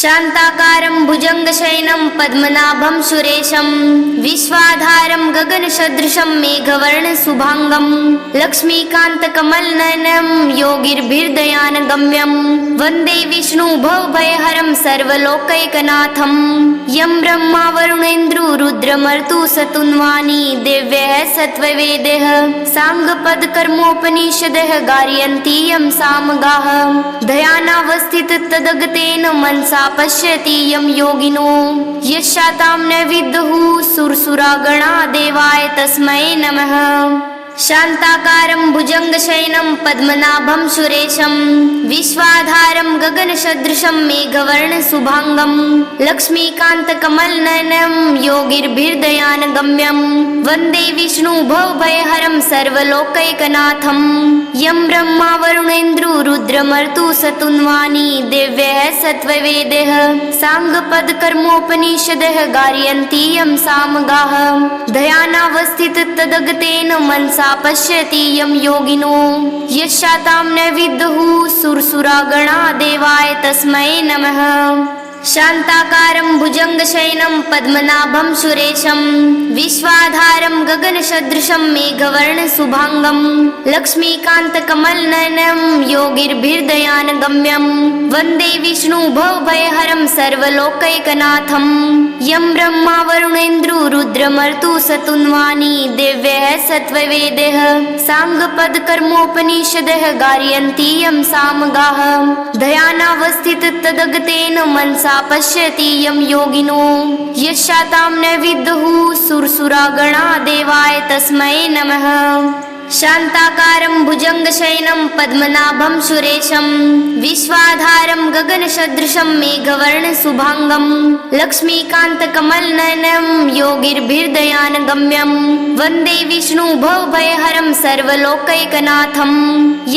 शान्ताकारं भुजङ्गशयनं पद्मनाभं सुरेशं विश्वाधारं गगनसदृशं मेघवर्णशुभाङ्गं लक्ष्मीकान्तकमलनयनं योगिर्भिर्दयानगम्यं वन्दे विष्णुभवभयहरं सर्वलोकैकनाथं यं ब्रह्मा वरुणेन्द्रो रुद्रमरुतो सतुन्वानी देव्यः सत्त्ववेदैः साङ्गपदकर्मोपनिषदः गारयन्ति यं सामगाः ध्यानावस्थिततदगतेन मनसा पश्यति यं योगिनो यशातां न विद्युः सुरसुरागणा देवाय तस्मै नमः। शान्ताकारं भुजङ्गशयनं पद्मनाभं सुरेशं विश्वाधारं गगनसदृशं मेघवर्णशुभाङ्गं लक्ष्मीकान्तकमलनयनं योगिर्भिर्दयानगम्यं वन्दे विष्णुभवभयहरं सर्वलोकैकनाथं यं ब्रह्मा वरुणेन्द्रो रुद्रमरुतो सतुन्वानी देव्यः सत्त्ववेदैः साङ्गपदकर्मोपनिषदः गारयन्ति यं सामगाः ध्यानावस्थिततदगतेन मनसा पश्यति यं योगिनो यशातां न विद्युः सुरसुरागणा देवाय तस्मै नमः। शान्ताकारं भुजङ्गशयनं पद्मनाभं सुरेशं विश्वाधारं गगनसदृशं मेघवर्णशुभाङ्गं लक्ष्मीकान्तकमलनयनं योगिर्भिर्दयानगम्यं वन्दे विष्णुभवभयहरं सर्वलोकैकनाथं यं ब्रह्मा वरुणेन्द्रो रुद्रमरुतो सतुन्वानी देव्यः सत्त्ववेदैः साङ्गपदकर्मोपनिषदः गारयन्ति यं सामगाः ध्यानावस्थिततदगतेन मनसा पश्यति यं योगिनो यशातां न विद्युः सुरसुरागणा देवाय तस्मै नमः। शान्ताकारं भुजङ्गशयनं पद्मनाभं सुरेशं विश्वाधारं गगनसदृशं मेघवर्णशुभाङ्गं लक्ष्मीकान्तकमलनयनं योगिर्भिर्दयानगम्यं वन्दे विष्णुभवभयहरं सर्वलोकैकनाथं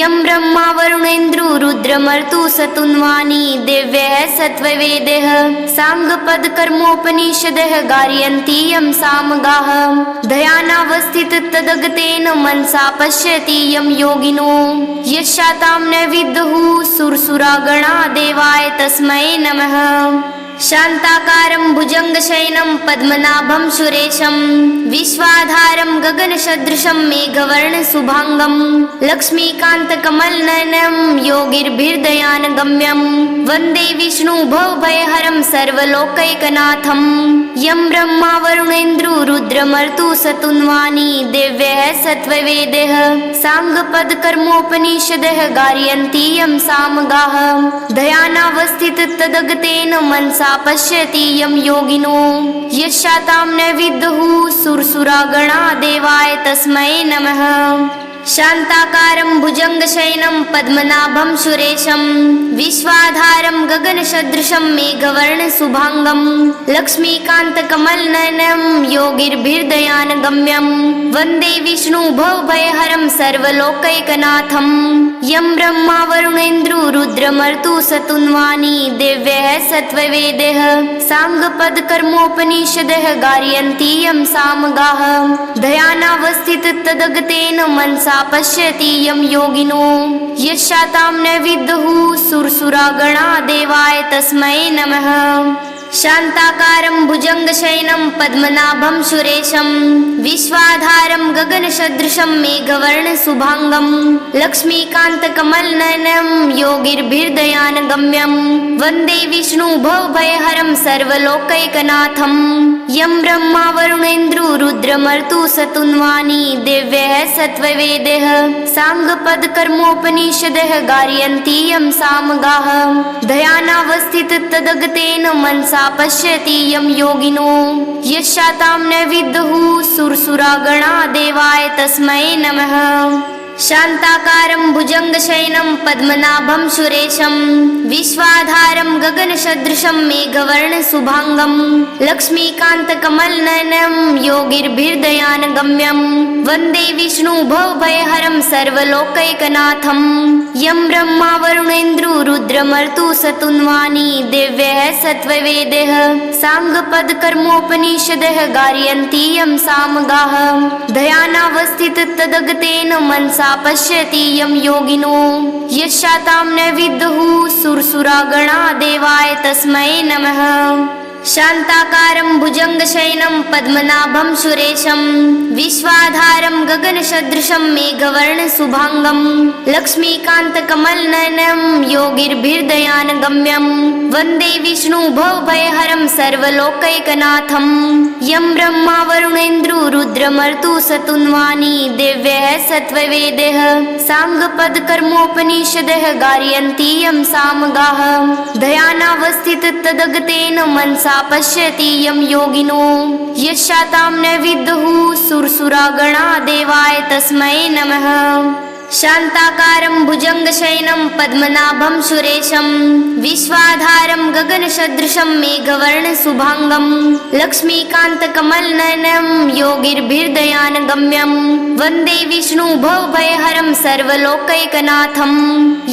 यं ब्रह्मा वरुणेन्द्रो रुद्रमरुतो सतुन्वानी देव्यः सत्त्ववेदैः साङ्गपदकर्मोपनिषदः गारयन्ति यं सामगाः ध्यानावस्थिततदगतेन मनसा पश्यति यं योगिनो यशातां न विद्युः सुरसुरागणा देवाय तस्मै नमः। शान्ताकारं भुजङ्गशयनं पद्मनाभं सुरेशं विश्वाधारं गगनसदृशं मेघवर्णशुभाङ्गं लक्ष्मीकान्तकमलनयनं योगिर्भिर्दयानगम्यं वन्दे विष्णुभवभयहरं सर्वलोकैकनाथं यं ब्रह्मा वरुणेन्द्रो रुद्रमरुतो सतुन्वानी देव्यः सत्त्ववेदैः साङ्गपदकर्मोपनिषदः गारयन्ति यं सामगाः ध्यानावस्थिततदगतेन मनसा पश्यति यं योगिनो यशातां न विद्युः सुरसुरागणा देवाय तस्मै नमः। शान्ताकारं भुजङ्गशयनं पद्मनाभं सुरेशं विश्वाधारं गगनसदृशं मेघवर्णशुभाङ्गं लक्ष्मीकान्तकमलनयनं योगिर्भिर्दयानगम्यं वन्दे विष्णुभवभयहरं सर्वलोकैकनाथं यं ब्रह्मा वरुणेन्द्रो रुद्रमरुतो सतुन्वानी देव्यः सत्त्ववेदैः साङ्गपदकर्मोपनिषदः गारयन्ति यं सामगाः ध्यानावस्थिततदगतेन मनसा पश्यति यं योगिनो यशातां न विद्युः सुरसुरागणा देवाय तस्मै नमः। शान्ताकारं भुजङ्गशयनं पद्मनाभं सुरेशं विश्वाधारं गगनसदृशं मेघवर्णशुभाङ्गं लक्ष्मीकान्तकमलनयनं योगिर्भिर्दयानगम्यं वन्दे विष्णुभवभयहरं सर्वलोकैकनाथं यं ब्रह्मा वरुणेन्द्रो रुद्रमरुतो सतुन्वानी देव्यः सत्त्ववेदैः साङ्गपदकर्मोपनिषदः गारयन्ति यं सामगाः ध्यानावस्थिततदगतेन मनसा पश्यति यं योगिनो यशातां न विद्युः सुरसुरागणा देवाय तस्मै नमः। शान्ताकारं भुजङ्गशयनं पद्मनाभं सुरेशं विश्वाधारं गगनसदृशं मेघवर्णशुभाङ्गं लक्ष्मीकान्तकमलनयनं योगिर्भिर्दयानगम्यं वन्दे विष्णुभवभयहरं सर्वलोकैकनाथं यं ब्रह्मा वरुणेन्द्रो रुद्रमरुतो सतुन्वानी देव्यः सत्त्ववेदैः साङ्गपदकर्मोपनिषदः गारयन्ति यं सामगाः ध्यानावस्थिततदगतेन मनसा मनसा पश्यति यं योगिनो यशातां न विद्युः सुरसुरागणा देवाय तस्मै नमः। शान्ताकारं भुजङ्गशयनं पद्मनाभं सुरेशं विश्वाधारं गगनसदृशं मेघवर्णशुभाङ्गं लक्ष्मीकान्तकमलनयनं योगिर्भिर्दयानगम्यं वन्दे विष्णुभवभयहरं सर्वलोकैकनाथं यं ब्रह्मा वरुणेन्द्रो रुद्रमरुतु सतुन्वानी देव्यः सत्त्ववेदैः साङ्गपदकर्मोपनिषदः गारयन्ति यं सामगाः ध्यानावस्थिततदगतेन मनसा पश्यति यं योगिनो यशातां न विद्युः सुरसुरागणा देवाय तस्मै नमः। शान्ताकारं भुजङ्गशयनं पद्मनाभं सुरेशं विश्वाधारं गगनसदृशं मेघवर्णशुभाङ्गं लक्ष्मीकान्तकमलनयनं योगिर्भिर्दयानगम्यं वन्दे विष्णुभवभयहरं सर्वलोकैकनाथं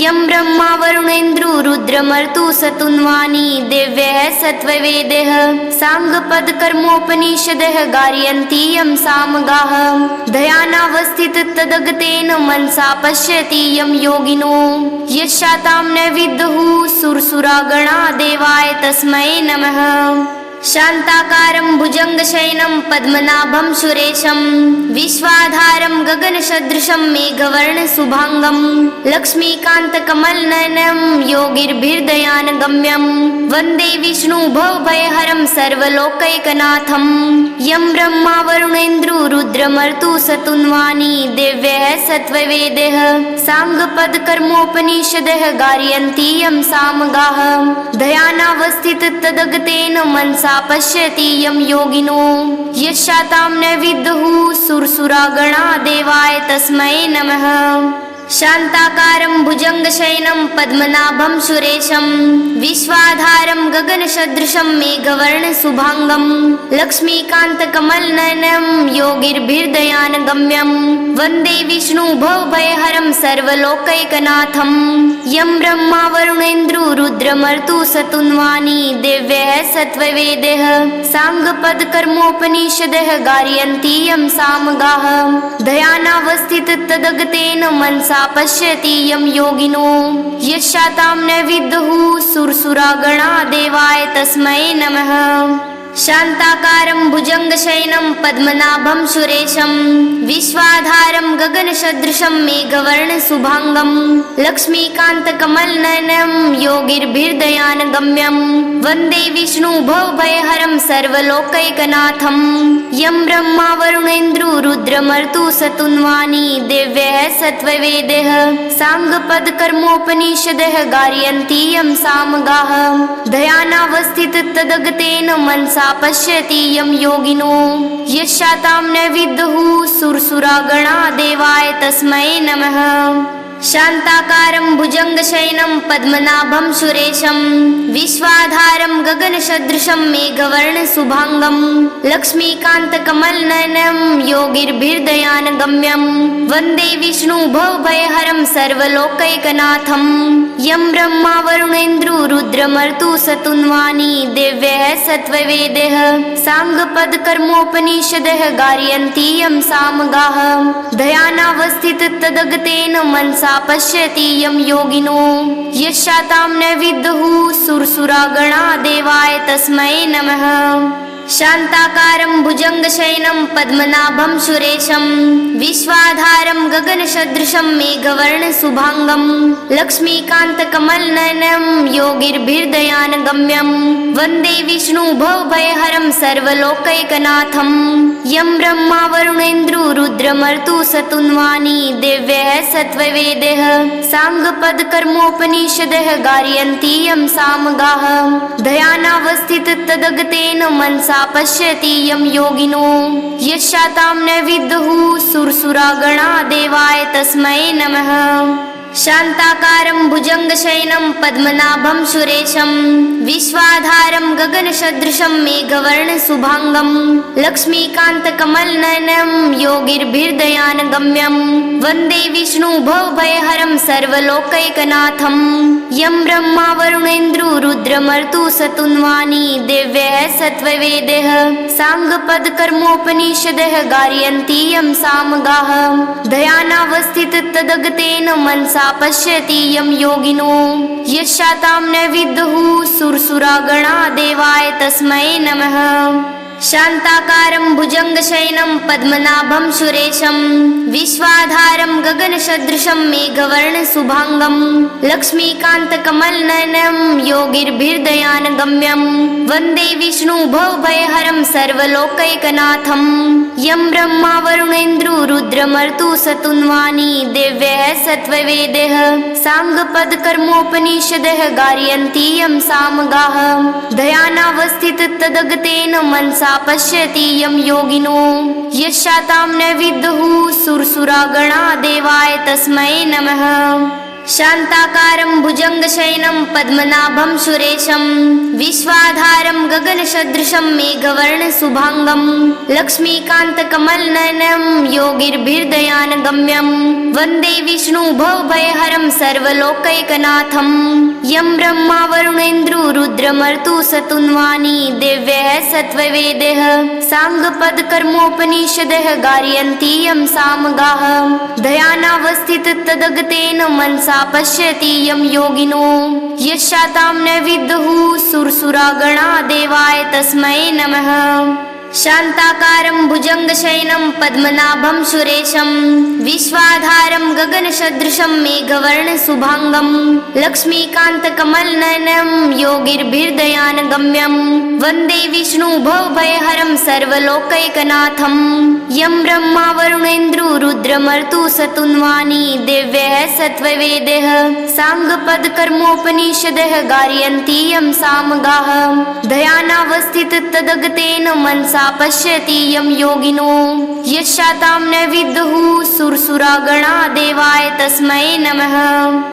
यं ब्रह्मा वरुणेन्द्रो रुद्रमरुतु सतुन्वानी देव्यः सत्त्ववेदैः साङ्गपदकर्मोपनिषदः गारयन्ति यं सामगाः ध्यानावस्थिततदगतेन मनसा पश्यति यं योगिनो यशातां न विद्युः सुरसुरागणा देवाय तस्मै नमः। शान्ताकारं भुजङ्गशयनं पद्मनाभं सुरेशं विश्वाधारं गगनसदृशं मेघवर्णशुभाङ्गं लक्ष्मीकान्तकमलनयनं योगिर्भिर्दयानगम्यं वन्दे विष्णुभवभयहरं सर्वलोकैकनाथं यं ब्रह्मा वरुणेन्द्रो रुद्रमरुतु सतुन्वानी देव्यः सत्त्ववेदैः साङ्गपदकर्मोपनिषदः गारयन्ति यं सामगाः ध्यानावस्थिततदगतेन मनसा पश्यति यं योगिनो यशातां न विद्युः सुरसुरागणा देवाय तस्मै नमः। शान्ताकारं भुजङ्गशयनं पद्मनाभं सुरेशं विश्वाधारं गगनसदृशं मेघवर्णशुभाङ्गं लक्ष्मीकान्तकमलनयनं योगिर्भिर्दयानगम्यं वन्दे विष्णुभवभयहरं सर्वलोकैकनाथं यं ब्रह्मा वरुणेन्द्रो रुद्रमरुतु सतुन्वानी देव्यः सत्त्ववेदैः साङ्गपदकर्मोपनिषदः गारयन्ति यं सामगाः ध्यानावस्थिततदगतेन मनसा पश्यति यं योगिनो यशातां न विद्युः सुरसुरागणा देवाय तस्मै नमः। शान्ताकारं भुजङ्गशयनं पद्मनाभं सुरेशं विश्वाधारं गगनसदृशं मेघवर्णशुभाङ्गं लक्ष्मीकान्तकमलनयनं योगिर्भिर्दयानगम्यं वन्दे विष्णुभवभयहरं सर्वलोकैकनाथं यं ब्रह्मा वरुणेन्द्रो रुद्रमरुतु सतुन्वानी देव्यः सत्त्ववेदैः साङ्गपदकर्मोपनिषदः गारयन्ति यं सामगाः ध्यानावस्थिततदगतेन मनसा पश्यति यं योगिनो यशातां न विद्युः सुरसुरागणा देवाय तस्मै नमः। शान्ताकारं भुजङ्गशयनं पद्मनाभं सुरेशं विश्वाधारं गगनसदृशं मेघवर्णशुभाङ्गं लक्ष्मीकान्तकमलनयनं योगिर्भिर्दयानगम्यं वन्दे विष्णुभवभयहरं सर्वलोकैकनाथं यं ब्रह्मा वरुणेन्द्रो रुद्रमरुतु सतुन्वानी देव्यः सत्त्ववेदैः साङ्गपदकर्मोपनिषदः गारयन्ति यं सामगाः ध्यानावस्थिततदगतेन मनसा पश्यति यं योगिनो यशातां न विद्युः सुरसुरागणा देवाय तस्मै नमः। शान्ताकारं भुजङ्गशयनं पद्मनाभं सुरेशं विश्वाधारं गगनसदृशं मेघवर्णशुभाङ्गं लक्ष्मीकान्तकमलनयनं योगिर्भिर्दयानगम्यं वन्दे विष्णुभवभयहरं सर्वलोकैकनाथं यं ब्रह्मा वरुणेन्द्रो रुद्रमरुतु सतुन्वानी देव्यः सत्त्ववेदैः साङ्गपदकर्मोपनिषदः गारयन्ति यं सामगाः ध्यानावस्थिततदगतेन मनसा पश्यति यं योगिनो यशातां न विद्युः सुरसुरागणा देवाय तस्मै नमः। शान्ताकारं भुजङ्गशयनं पद्मनाभं सुरेशं विश्वाधारं गगनसदृशं मेघवर्णशुभाङ्गं लक्ष्मीकान्तकमलनयनं योगिर्भिर्दयानगम्यं वन्दे विष्णुभवभयहरं सर्वलोकैकनाथं यं ब्रह्मा वरुणेन्द्रो रुद्रमर्तु सतुन्वानी देव्यः सत्त्ववेदैः साङ्गपदकर्मोपनिषदः गारयन्ति यं सामगाः ध्यानावस्थिततदगतेन मनसा पश्यति यं योगिनो यशातां न विद्युः सुरसुरागणा देवाय तस्मै नमः शान्ताकारं भुजङ्गशयनं पद्मनाभं सुरेशं विश्वाधारं गगनसदृशं मेघवर्णशुभाङ्गं लक्ष्मीकान्तकमलनयनं योगिर्भिर्दयानगम्यं वन्दे विष्णुभवभयहरं सर्वलोकैकनाथं यं ब्रह्मा वरुणेन्द्रो रुद्रमर्तु सतुन्वानी देव्यः सत्त्ववेदैः साङ्गपदकर्मोपनिषदः गारयन्ति यं सामगाः ध्यानावस्थिततदगतेन मनसा पश्यति यं योगिनो यशातां न विद्युः सुरसुरागणा देवाय तस्मै नमः शान्ताकारं भुजङ्गशयनं पद्मनाभं सुरेशं विश्वाधारं गगनसदृशं मेघवर्णशुभाङ्गं लक्ष्मीकान्तकमलनयनं योगिर्भिर्दयानगम्यं वन्दे विष्णुभवभयहरं सर्वलोकैकनाथं यं ब्रह्मा वरुणेन्द्रो रुद्रमर्तु सतुन्वानी देव्यः सत्त्ववेदैः साङ्गपदकर्मोपनिषदः गारयन्ति यं सामगाः ध्यानावस्थिततदगतेन मनसा पश्यति यं योगिनो यशातां न विद्युः सुरसुरागणा देवाय तस्मै नमः शान्ताकारं भुजङ्गशयनं पद्मनाभं सुरेशं विश्वाधारं गगनसदृशं मेघवर्णशुभाङ्गं लक्ष्मीकान्तकमलनयनं योगिर्भिर्दयानगम्यं वन्दे विष्णुभवभयहरं सर्वलोकैकनाथं यं ब्रह्मा वरुणेन्द्रो रुद्रमर्तु सतुन्वानी देव्यः सत्त्ववेदैः साङ्गपदकर्मोपनिषदः गारयन्ति यं सामगाः ध्यानावस्थिततदगतेन मनसा पश्यति यं योगिनो यशातां न विद्युः सुरसुरागणा देवाय तस्मै नमः।